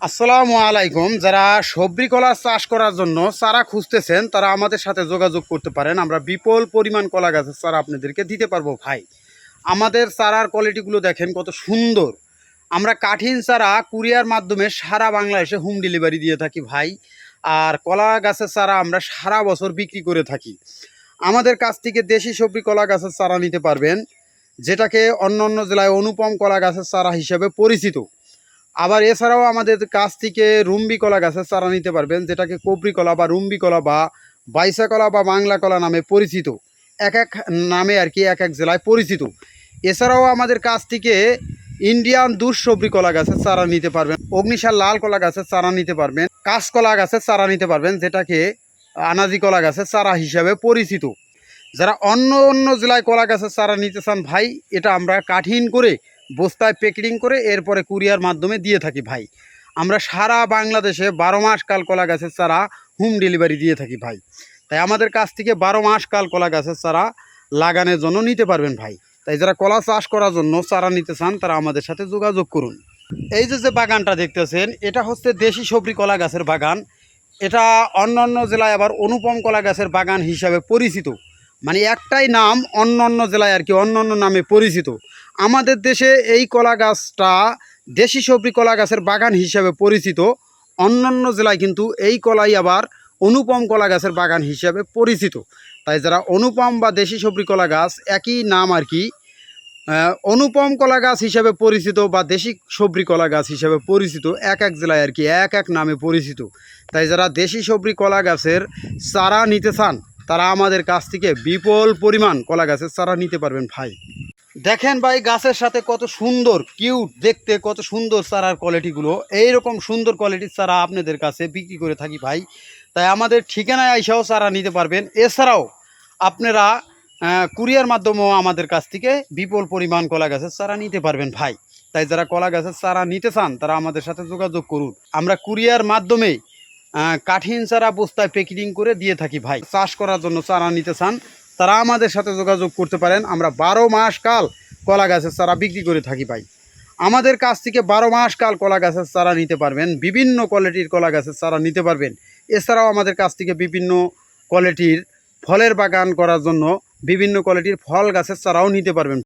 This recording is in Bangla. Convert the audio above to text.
আসসালামু আলাইকুম। যারা সবজি কলা চাষ করার জন্য চারা খুঁজতেছেন তারা আমাদের সাথে যোগাযোগ করতে পারেন। আমরা বিপুল পরিমাণ কলা গাছের চারা আপনাদেরকে দিতে পারবো ভাই। আমাদের চারার কোয়ালিটিগুলো দেখেন কত সুন্দর। আমরা কাঠিন চারা কুরিয়ার মাধ্যমে সারা বাংলাদেশে হোম ডেলিভারি দিয়ে থাকি ভাই। আর কলা গাছের চারা আমরা সারা বছর বিক্রি করে থাকি। আমাদের কাছ থেকে দেশি সবজি কলা গাছের চারা নিতে পারবেন, যেটাকে অন্য অন্য জেলায় অনুপম কলা গাছের চারা হিসেবে পরিচিত। আবার এছাড়াও আমাদের কাছ থেকে রুম্বি কলা গাছের চারা নিতে পারবেন, যেটাকে কবরি কলা বা রুম্বি কলা বা বাইসা কলা বা বাংলা কলা নামে পরিচিত। এক এক নামে আর কি এক এক জেলায় পরিচিত। এছাড়াও আমাদের কাছ থেকে ইন্ডিয়ান দুঃসবরি কলা গাছের চারা নিতে পারবেন, অগ্নিশাল লাল কলা গাছের চারা নিতে পারবেন, কাঁচকলা গাছের চারা নিতে পারবেন, যেটাকে আনাজি কলা গাছের চারা হিসাবে পরিচিত। যারা অন্য অন্য জেলায় কলা গাছের চারা নিতে চান ভাই, এটা আমরা কাঠিন করে বস্তায় প্যাকেটিং করে এরপরে কুরিয়ার মাধ্যমে দিয়ে থাকি ভাই। আমরা সারা বাংলাদেশে 12 মাস কাল কলা গাছের চারা হোম ডেলিভারি দিয়ে থাকি ভাই। তাই আমাদের কাছ থেকে 12 মাস কাল কলা গাছের চারা লাগানোর জন্য নিতে পারবেন ভাই। তাই যারা কলা চাষ করার জন্য চারা নিতে চান তারা আমাদের সাথে যোগাযোগ করুন। এই যে বাগানটা দেখতেছেন, এটা হচ্ছে দেশি সবজি কলা গাছের বাগান। এটা অন্য অন্য জেলায় আবার অনুপম কলা গাছের বাগান হিসাবে পরিচিত। মানে একটাই নাম, অন্য অন্য জেলায় আর কি অন্য অন্য নামে পরিচিত। আমাদের দেশে এই কলা গাছটা দেশি সবজি কলা গাছের বাগান হিসাবে পরিচিত। অন্য অন্য জেলায় কিন্তু এই কলাই আবার অনুপম কলা গাছের বাগান হিসাবে পরিচিত। তাই যারা অনুপম বা দেশি সবজি কলা গাছ একই নাম আর কি, অনুপম কলা গাছ হিসাবে পরিচিত বা দেশি সবজি কলা গাছ হিসাবে পরিচিত, এক এক জেলায় আর কি এক এক নামে পরিচিত। তাই যারা দেশি সবজি কলা গাছের চারা নিতে চান তারা আমাদের কাছ থেকে বিপুল পরিমাণ কলা গাছের চারা নিতে পারবেন ভাই। দেখেন ভাই, গাছের সাথে কত সুন্দর কিউট দেখতে, কত সুন্দর চারার কোয়ালিটিগুলো। এইরকম সুন্দর কোয়ালিটির চারা আপনাদের কাছে বিক্রি করে থাকি ভাই। তাই আমাদের ঠিকানায় আইসাও চারা নিতে পারবেন। এছাড়াও আপনারা কুরিয়ার মাধ্যমেও আমাদের কাছ থেকে বিপুল পরিমাণ কলা গাছের চারা নিতে পারবেন ভাই। তাই যারা কলা গাছের চারা নিতে চান তারা আমাদের সাথে যোগাযোগ করুন। আমরা কুরিয়ার মাধ্যমে কাঠিন চারা বস্তায় প্যাকেটিং করে দিয়ে থাকি ভাই। চাষ করার জন্য চারা নিতে চান তারা আমাদের সাথে যোগাযোগ করতে পারেন। আমরা 12 মাস কাল কলা গাছের চারা বিক্রি করে থাকি ভাই। আমাদের কাছ থেকে 12 মাস কাল কলা গাছের চারা নিতে পারবেন, বিভিন্ন কোয়ালিটির কলা গাছের চারা নিতে পারবেন। এছাড়াও আমাদের কাছ থেকে বিভিন্ন কোয়ালিটির ফলের বাগান করার জন্য বিভিন্ন কোয়ালিটির ফল গাছের চারাও নিতে পারবেন।